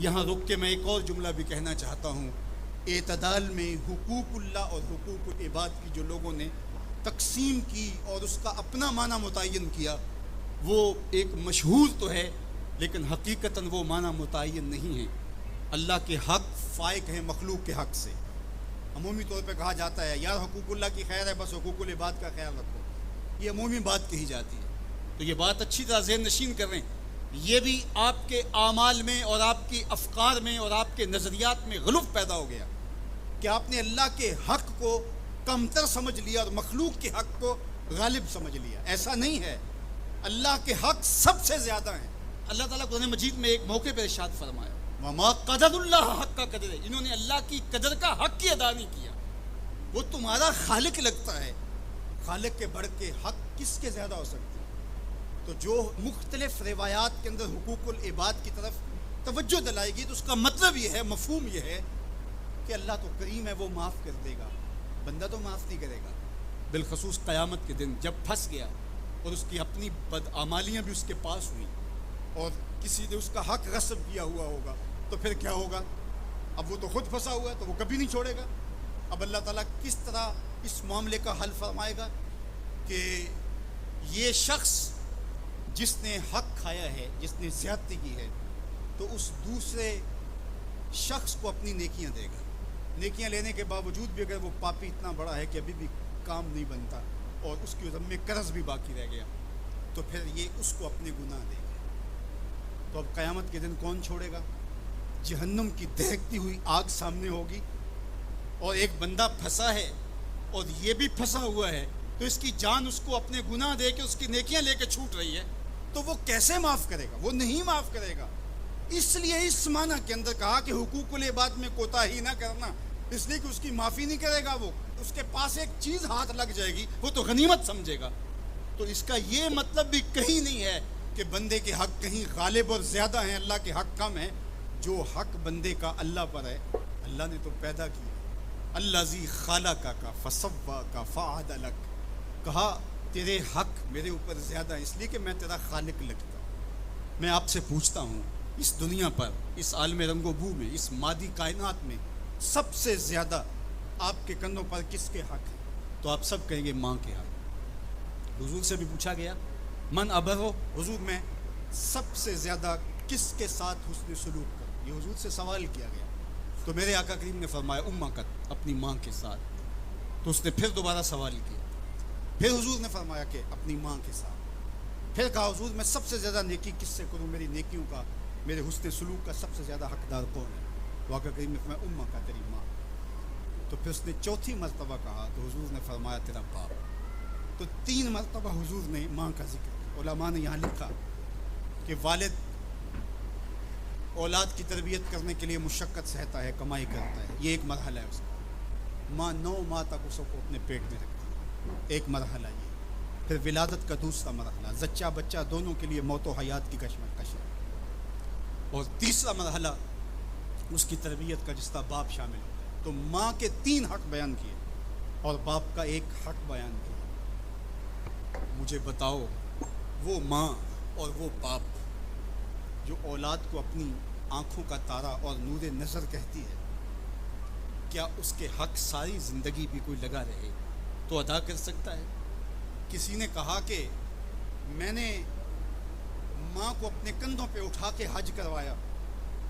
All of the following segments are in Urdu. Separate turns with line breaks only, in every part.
یہاں رک کے میں ایک اور جملہ بھی کہنا چاہتا ہوں. اعتدال میں حقوق اللہ اور حقوق العباد کی جو لوگوں نے تقسیم کی اور اس کا اپنا معنی متعین کیا، وہ ایک مشہور تو ہے لیکن حقیقتاً وہ معنی متعین نہیں ہے. اللہ کے حق فائق ہیں مخلوق کے حق سے. عمومی طور پہ کہا جاتا ہے یار حقوق اللہ کی خیر ہے، بس حقوق العباد کا خیال رکھو. یہ عمومی بات کہی جاتی ہے. تو یہ بات اچھی طرح ذہن نشین کر رہے ہیں. یہ بھی آپ کے اعمال میں اور آپ کی افکار میں اور آپ کے نظریات میں غلوف پیدا ہو گیا کہ آپ نے اللہ کے حق کو کمتر سمجھ لیا اور مخلوق کے حق کو غالب سمجھ لیا. ایسا نہیں ہے. اللہ کے حق سب سے زیادہ ہیں. اللہ تعالیٰ قرآن مجید میں ایک موقع پہ ارشاد فرمایا وما قدر اللہ حق کا قدر ہے. انہوں نے اللہ کی قدر کا حق ہی ادا نہیں کیا. وہ تمہارا خالق لگتا ہے. خالق کے بڑھ کے حق کس کے زیادہ ہو سکتے ہیں؟ تو جو مختلف روایات کے اندر حقوق العباد کی طرف توجہ دلائے گی تو اس کا مطلب یہ ہے، مفہوم یہ ہے کہ اللہ تو کریم ہے، وہ معاف کر دے گا، بندہ تو معاف نہیں کرے گا. بالخصوص قیامت کے دن جب پھنس گیا اور اس کی اپنی بدعمالیاں بھی اس کے پاس ہوئیں اور کسی نے اس کا حق غصب کیا ہوا ہوگا تو پھر کیا ہوگا؟ اب وہ تو خود پھنسا ہوا ہے تو وہ کبھی نہیں چھوڑے گا. اب اللہ تعالیٰ کس طرح اس معاملے کا حل فرمائے گا کہ یہ شخص جس نے حق کھایا ہے، جس نے زیادتی کی ہے، تو اس دوسرے شخص کو اپنی نیکیاں دے گا. نیکیاں لینے کے باوجود بھی اگر وہ پاپی اتنا بڑا ہے کہ ابھی بھی کام نہیں بنتا اور اس کی ذمہ قرض بھی باقی رہ گیا تو پھر یہ اس کو اپنے گناہ دے گا. تو اب قیامت کے دن کون چھوڑے گا؟ جہنم کی دہکتی ہوئی آگ سامنے ہوگی اور ایک بندہ پھنسا ہے اور یہ بھی پھنسا ہوا ہے تو اس کی جان اس کو اپنے گناہ دے کے اس کی نیکیاں لے کے چھوٹ رہی ہے تو وہ کیسے معاف کرے گا؟ وہ نہیں معاف کرے گا. اس لیے اس معنی کے اندر کہا کہ حقوق العباد میں کوتاہی نہ کرنا، اس لیے کہ اس کی معافی نہیں کرے گا. وہ اس کے پاس ایک چیز ہاتھ لگ جائے گی وہ تو غنیمت سمجھے گا. تو اس کا یہ مطلب بھی کہیں نہیں ہے کہ بندے کے حق کہیں غالب اور زیادہ ہیں، اللہ کے حق کم ہیں. جو حق بندے کا اللہ پر ہے، اللہ نے تو پیدا کیا. الذی خلقک کا فسوا کا فعدلک، کہا تیرے حق میرے اوپر زیادہ ہے اس لیے کہ میں تیرا خالق لگتا ہوں. میں آپ سے پوچھتا ہوں اس دنیا پر، اس عالم رنگ و بو میں، اس مادی کائنات میں سب سے زیادہ آپ کے کندھوں پر کس کے حق ہے؟ تو آپ سب کہیں گے ماں کے حق. حضور سے بھی پوچھا گیا من ابرو، حضور میں سب سے زیادہ کس کے ساتھ حسن سلوک کروں؟ یہ حضور سے سوال کیا گیا تو میرے آقا کریم نے فرمایا امکت، اپنی ماں کے ساتھ. تو اس نے پھر دوبارہ سوال کیا، پھر حضور نے فرمایا کہ اپنی ماں کے ساتھ. پھر کہا حضور میں سب سے زیادہ نیکی کس سے کروں؟ میری نیکیوں کا، میرے حسن سلوک کا سب سے زیادہ حقدار کون ہے؟ تو آقا کریم نے فرمایا امکا، تیری ماں. تو پھر اس نے چوتھی مرتبہ کہا تو حضور نے فرمایا تیرا باپ. تو 3 مرتبہ حضور نے ماں کا ذکر کیا. علماء نے یہاں لکھا کہ والد اولاد کی تربیت کرنے کے لیے مشقت سہتا ہے، کمائی کرتا ہے، یہ ایک مرحلہ ہے اس کا. ماں 9 ماہ تک اس کو اپنے پیٹ میں رکھتی ہے، ایک مرحلہ یہ. پھر ولادت کا دوسرا مرحلہ، زچہ بچہ دونوں کے لیے موت و حیات کی کشمکش ہے. اور تیسرا مرحلہ اس کی تربیت کا جس کا باپ شامل ہوتا ہے. تو ماں کے 3 حق بیان کیے اور باپ کا ایک حق بیان کیا. مجھے بتاؤ وہ ماں اور وہ باپ جو اولاد کو اپنی آنکھوں کا تارا اور نور نظر کہتی ہے، کیا اس کے حق ساری زندگی بھی کوئی لگا رہے تو ادا کر سکتا ہے؟ کسی نے کہا کہ میں نے ماں کو اپنے کندھوں پہ اٹھا کے حج کروایا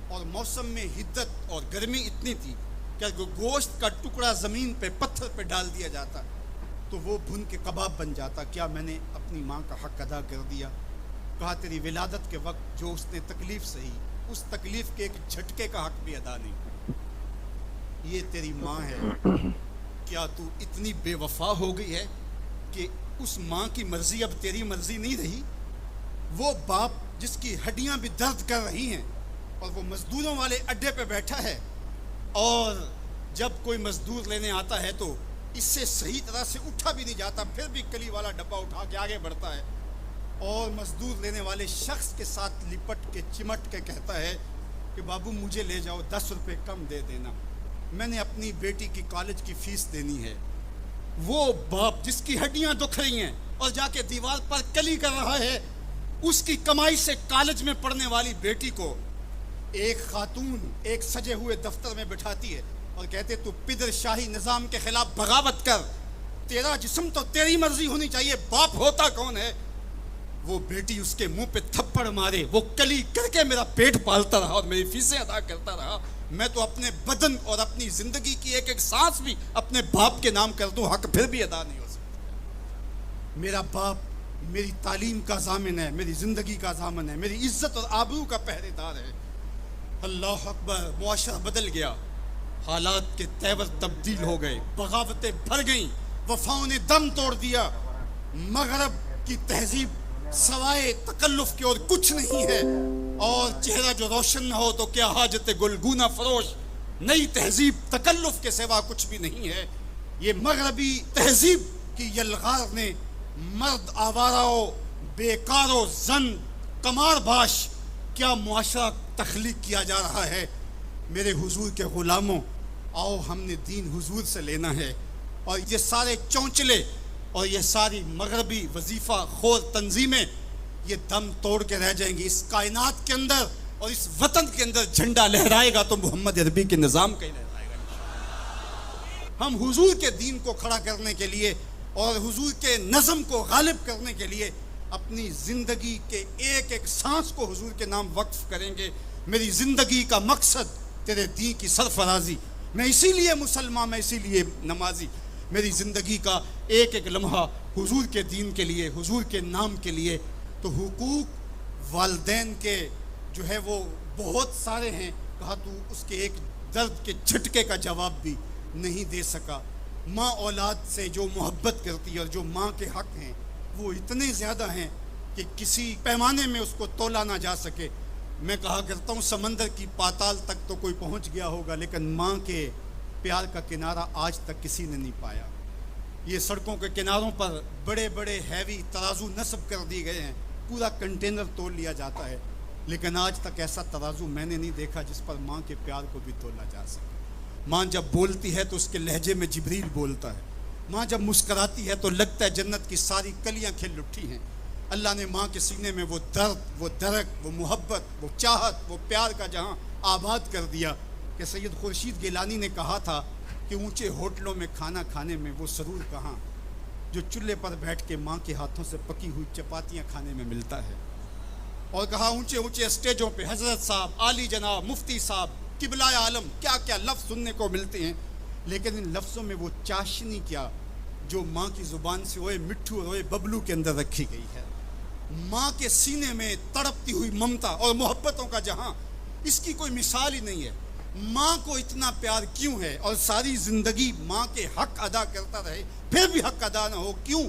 اور موسم میں حدت اور گرمی اتنی تھی کہ گوشت کا ٹکڑا زمین پہ پتھر پہ ڈال دیا جاتا تو وہ بھن کے کباب بن جاتا. کیا میں نے اپنی ماں کا حق ادا کر دیا؟ کہا تیری ولادت کے وقت جو اس نے تکلیف سہی، اس تکلیف کے ایک جھٹکے کا حق بھی ادا نہیں. یہ تیری ماں ہے. کیا تو اتنی بے وفا ہو گئی ہے کہ اس ماں کی مرضی اب تیری مرضی نہیں رہی؟ وہ باپ جس کی ہڈیاں بھی درد کر رہی ہیں اور وہ مزدوروں والے اڈے پہ بیٹھا ہے اور جب کوئی مزدور لینے آتا ہے تو اس سے صحیح طرح سے اٹھا بھی نہیں جاتا، پھر بھی کلی والا ڈبہ اٹھا کے آگے بڑھتا ہے اور مزدور لینے والے شخص کے ساتھ لپٹ کے چمٹ کے کہتا ہے کہ بابو مجھے لے جاؤ، 10 روپے کم دے دینا، میں نے اپنی بیٹی کی کالج کی فیس دینی ہے. وہ باپ جس کی ہڈیاں دکھ رہی ہیں اور جا کے دیوار پر کلی کر رہا ہے، اس کی کمائی سے کالج میں پڑھنے والی بیٹی کو ایک خاتون ایک سجے ہوئے دفتر میں بٹھاتی ہے اور کہتے تو پدر شاہی نظام کے خلاف بغاوت کر، تیرا جسم تو تیری مرضی ہونی چاہیے، باپ ہوتا کون ہے؟ وہ بیٹی اس کے منہ پہ تھپڑ مارے، وہ کلی کر کے میرا پیٹ پالتا رہا اور میری فیسیں ادا کرتا رہا، میں تو اپنے بدن اور اپنی زندگی کی ایک ایک سانس بھی اپنے باپ کے نام کر دوں، حق پھر بھی ادا نہیں ہو سکتا۔ میرا باپ میری تعلیم کا ضامن ہے، میری زندگی کا ضامن ہے، میری عزت اور آبرو کا پہرے دار ہے۔ اللہ اکبر، معاشرہ بدل گیا، حالات کے تیور تبدیل ہو گئے، بغاوتیں بھر گئیں، وفاؤں نے دم توڑ دیا۔ مغرب کی تہذیب سوائے تکلف کے اور کچھ نہیں ہے، اور چہرہ جو روشن نہ ہو تو کیا حاجت گلگونہ فروش، نئی تہذیب تکلف کے سوا کچھ بھی نہیں ہے۔ یہ مغربی تہذیب کی یلغار نے مرد آوارہ، بیکار و زن کمار باش کیا معاشرہ تخلیق کیا جا رہا ہے۔ میرے حضور کے غلاموں، آؤ ہم نے دین حضور سے لینا ہے، اور یہ سارے چونچلے اور یہ ساری مغربی وظیفہ خور تنظیمیں یہ دم توڑ کے رہ جائیں گی۔ اس کائنات کے اندر اور اس وطن کے اندر جھنڈا لہرائے گا تو محمد عربی کے نظام کا ہی لہرائے گا۔ ہم حضور کے دین کو کھڑا کرنے کے لیے اور حضور کے نظم کو غالب کرنے کے لیے اپنی زندگی کے ایک ایک سانس کو حضور کے نام وقف کریں گے۔ میری زندگی کا مقصد تیرے دین کی سرفرازی، میں اسی لیے مسلمان، میں اسی لیے نمازی، میری زندگی کا ایک ایک لمحہ حضور کے دین کے لیے، حضور کے نام کے لیے۔ تو حقوق والدین کے جو ہے وہ بہت سارے ہیں، کہا تو اس کے ایک درد کے جھٹکے کا جواب بھی نہیں دے سکا۔ ماں اولاد سے جو محبت کرتی ہے اور جو ماں کے حق ہیں وہ اتنے زیادہ ہیں کہ کسی پیمانے میں اس کو تولا نہ جا سکے۔ میں کہا کرتا ہوں سمندر کی پاتال تک تو کوئی پہنچ گیا ہوگا، لیکن ماں کے پیار کا کنارہ آج تک کسی نے نہیں پایا۔ یہ سڑکوں کے کناروں پر بڑے بڑے ہیوی ترازو نصب کر دیے گئے ہیں، پورا کنٹینر تول لیا جاتا ہے، لیکن آج تک ایسا ترازو میں نے نہیں دیکھا جس پر ماں کے پیار کو بھی تولا جا سکے۔ ماں جب بولتی ہے تو اس کے لہجے میں جبریل بولتا ہے، ماں جب مسکراتی ہے تو لگتا ہے جنت کی ساری کلیاں کھل اٹھی ہیں۔ اللہ نے ماں کے سینے میں وہ درد، وہ درک، وہ محبت، وہ چاہت، وہ پیار کا جہاں آباد کر دیا کہ سید خورشید گیلانی نے کہا تھا کہ اونچے ہوٹلوں میں کھانا کھانے میں وہ سرور کہاں جو چولہے پر بیٹھ کے ماں کے ہاتھوں سے پکی ہوئی چپاتیاں کھانے میں ملتا ہے۔ اور کہا اونچے اونچے اسٹیجوں پہ حضرت صاحب، عالی جناب، مفتی صاحب، قبلہ عالم، کیا کیا لفظ سننے کو ملتے ہیں، لیکن ان لفظوں میں وہ چاشنی کیا جو ماں کی زبان سے اوئے مٹھو اور اوئے ببلو کے اندر رکھی گئی ہے۔ ماں کے سینے میں تڑپتی ہوئی ممتا اور محبتوں کا جہاں، اس کی کوئی مثال ہی نہیں ہے۔ ماں کو اتنا پیار کیوں ہے اور ساری زندگی ماں کے حق ادا کرتا رہے پھر بھی حق ادا نہ ہو، کیوں؟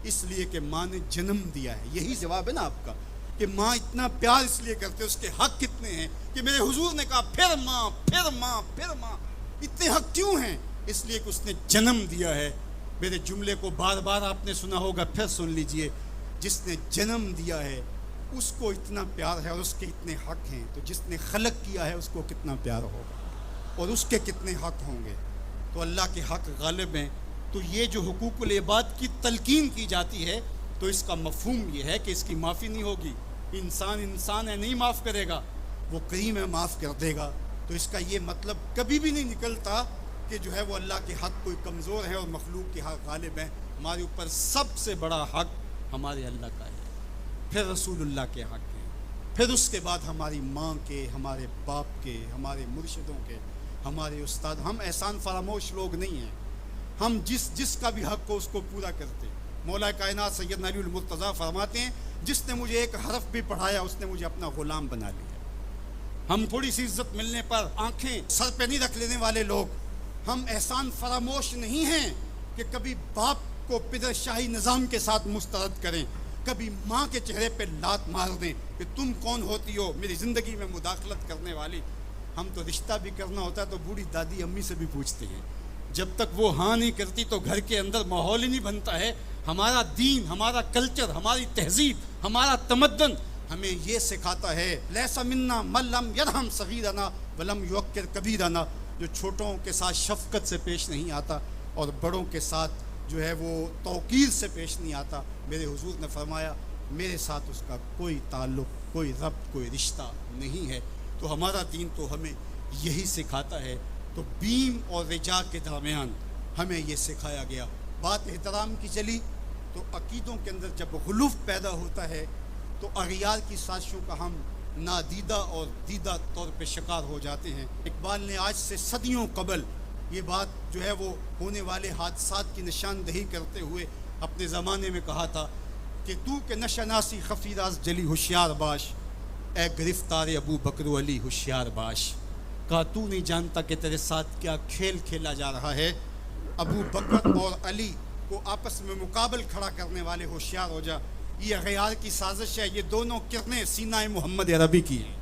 اس لیے کہ ماں نے جنم دیا ہے۔ یہی جواب ہے نا آپ کا کہ ماں اتنا پیار اس لیے کرتے، اس کے حق کتنے ہیں کہ میرے حضور نے کہا پھر ماں، پھر ماں، پھر ماں۔ اتنے حق کیوں ہیں؟ اس لیے کہ اس نے جنم دیا ہے۔ میرے جملے کو بار بار آپ نے سنا ہوگا، پھر سن لیجئے، جس نے جنم دیا ہے اس کو اتنا پیار ہے اور اس کے اتنے حق ہیں، تو جس نے خلق کیا ہے اس کو کتنا پیار ہوگا اور اس کے کتنے حق ہوں گے۔ تو اللہ کے حق غالب ہیں۔ تو یہ جو حقوق العباد کی تلقین کی جاتی ہے تو اس کا مفہوم یہ ہے کہ اس کی معافی نہیں ہوگی۔ انسان انسان ہے، نہیں معاف کرے گا، وہ کریم ہے، معاف کر دے گا۔ تو اس کا یہ مطلب کبھی بھی نہیں نکلتا کہ جو ہے وہ اللہ کے حق کوئی کمزور ہے اور مخلوق کے حق غالب ہیں۔ ہمارے اوپر سب سے بڑا حق ہمارے اللہ کا ہے، پھر رسول اللہ کے حق ہیں، پھر اس کے بعد ہماری ماں کے، ہمارے باپ کے، ہمارے مرشدوں کے، ہمارے استاد۔ ہم احسان فراموش لوگ نہیں ہیں، ہم جس کا بھی حق ہو اس کو پورا کرتے۔ مولا کائنات سیدنا علی المرتضیٰ فرماتے ہیں جس نے مجھے ایک حرف بھی پڑھایا اس نے مجھے اپنا غلام بنا لیا۔ ہم تھوڑی سی عزت ملنے پر آنکھیں سر پہ نہیں رکھ لینے والے لوگ، ہم احسان فراموش نہیں ہیں کہ کبھی باپ کو پدر شاہی نظام کے ساتھ مسترد کریں، کبھی ماں کے چہرے پہ لات مار دیں کہ تم کون ہوتی ہو میری زندگی میں مداخلت کرنے والی۔ ہم تو رشتہ بھی کرنا ہوتا ہے تو بوڑھی دادی امی سے بھی پوچھتے ہیں، جب تک وہ ہاں نہیں کرتی تو گھر کے اندر ماحول ہی نہیں بنتا ہے۔ ہمارا دین، ہمارا کلچر، ہماری تہذیب، ہمارا تمدن ہمیں یہ سکھاتا ہے لیس منا من لم یرحم صغیرنا ولم یوقر کبیرنا، جو چھوٹوں کے ساتھ شفقت سے پیش نہیں آتا اور بڑوں کے ساتھ جو ہے وہ توقیر سے پیش نہیں آتا۔ میرے حضور نے فرمایا میرے ساتھ اس کا کوئی تعلق، کوئی ربط، کوئی رشتہ نہیں ہے۔ تو ہمارا دین تو ہمیں یہی سکھاتا ہے. تو بیم اور رجا کے درمیان ہمیں یہ سکھایا گیا. بات احترام کی چلی تو عقیدوں کے اندر جب غلوف پیدا ہوتا ہے تو اغیار کی سازشوں کا ہم نادیدہ اور دیدہ طور پہ شکار ہو جاتے ہیں. اقبال نے آج سے صدیوں قبل یہ بات جو ہے وہ ہونے والے حادثات کی نشاندہی کرتے ہوئے اپنے زمانے میں کہا تھا کہ تو کہ نشناسی خفی راز جلی ہوشیار باش، اے گرفتار ابو بکر و علی ہوشیار باش. کہا تو نہیں جانتا کہ تیرے ساتھ کیا کھیل کھیلا جا رہا ہے. ابو بکر اور علی کو آپس میں مقابل کھڑا کرنے والے ہوشیار ہو جا. یہ اغیار کی سازش ہے. یہ دونوں کرنیں سینہ محمد عربی کی ہیں.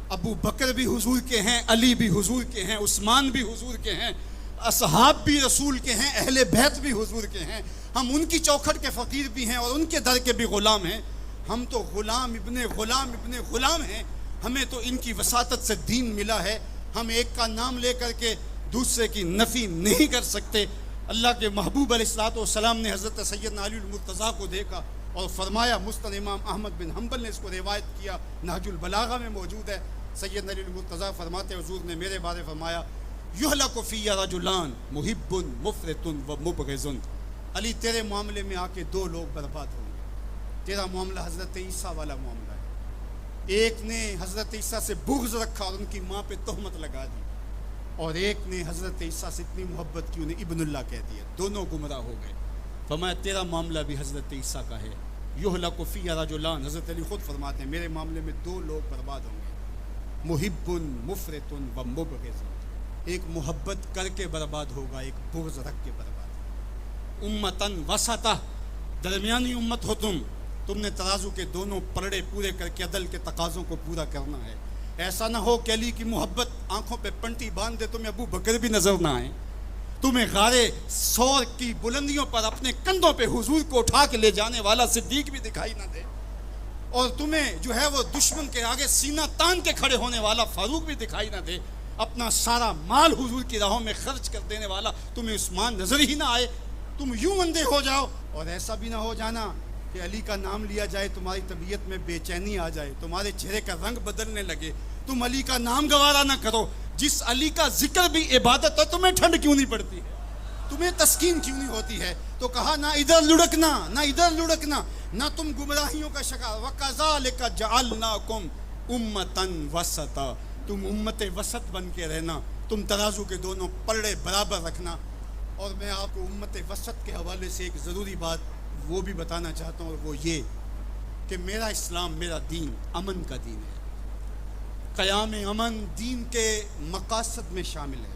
ابو بکر بھی حضور کے ہیں، علی بھی حضور کے ہیں، عثمان بھی حضور کے ہیں، اصحاب بھی رسول کے ہیں، اہل بیت بھی حضور کے ہیں. ہم ان کی چوکھٹ کے فقیر بھی ہیں اور ان کے در کے بھی غلام ہیں. ہم تو غلام ابن غلام ہیں. ہمیں تو ان کی وساطت سے دین ملا ہے. ہم ایک کا نام لے کر کے دوسرے کی نفی نہیں کر سکتے. اللہ کے محبوب علیہ الصلوۃ والسلام نے حضرت سیدنا علی المرتضیٰ کو دیکھا اور فرمایا، مسند امام احمد بن حنبل نے اس کو روایت کیا، نہج البلاغہ میں موجود ہے. سیدنا علی المرتضیٰ فرماتے حضور نے میرے بارے فرمایا، یہلک فی رجلان محب مفرط و مبغض. علی تیرے معاملے میں آ کے دو لوگ برباد ہوں گے. تیرا معاملہ حضرت عیسیٰ والا معاملہ ہے. ایک نے حضرت عیسیٰ سے بغض رکھا اور ان کی ماں پہ تہمت لگا دی، اور ایک نے حضرت عیسیٰ سے اتنی محبت کی انہیں ابن اللہ کہہ دیا. دونوں گمراہ ہو گئے. فرمایا تیرا معاملہ بھی حضرت عیسیٰ کا ہے. یہلک فی رجلان، حضرت علی خود فرماتے ہیں میرے معاملے میں دو لوگ برباد ہوں گے، محب مفرط و مبغض. ایک محبت کر کے برباد ہوگا، ایک بغض رکھ کے برباد ہوگا. امتن وسطہ، درمیانی امت ہو تم نے ترازو کے دونوں پلڑے پورے کر کے عدل کے تقاضوں کو پورا کرنا ہے. ایسا نہ ہو کہ علی کی محبت آنکھوں پہ پنٹی باندھ دے، تمہیں ابو بکر بھی نظر نہ آئے، تمہیں غارے سور کی بلندیوں پر اپنے کندھوں پہ حضور کو اٹھا کے لے جانے والا صدیق بھی دکھائی نہ دے، اور تمہیں جو ہے وہ دشمن کے آگے سینہ تان کے کھڑے ہونے والا فاروق بھی دکھائی نہ دے، اپنا سارا مال حضور کی راہوں میں خرچ کر دینے والا تمہیں عثمان نظر ہی نہ آئے. تم یوں اندھے ہو جاؤ. اور ایسا بھی نہ ہو جانا کہ علی کا نام لیا جائے تمہاری طبیعت میں بے چینی آ جائے، تمہارے چہرے کا رنگ بدلنے لگے، تم علی کا نام گوارا نہ کرو. جس علی کا ذکر بھی عبادت ہے، تمہیں ٹھنڈ کیوں نہیں پڑتی ہے، تمہیں تسکین کیوں نہیں ہوتی ہے؟ تو کہا نہ ادھر لڑکنا نہ ادھر لڑکنا، نہ تم گمراہیوں کا شکار. وَكَذَلِكَ جَعَلْنَاكُمْ أُمَّةً وَسَطًا، تم امت وسط بن کے رہنا، تم ترازو کے دونوں پلڑے برابر رکھنا. اور میں آپ کو امت وسط کے حوالے سے ایک ضروری بات وہ بھی بتانا چاہتا ہوں، اور وہ یہ کہ میرا اسلام، میرا دین امن کا دین ہے. قیام امن دین کے مقاصد میں شامل ہے.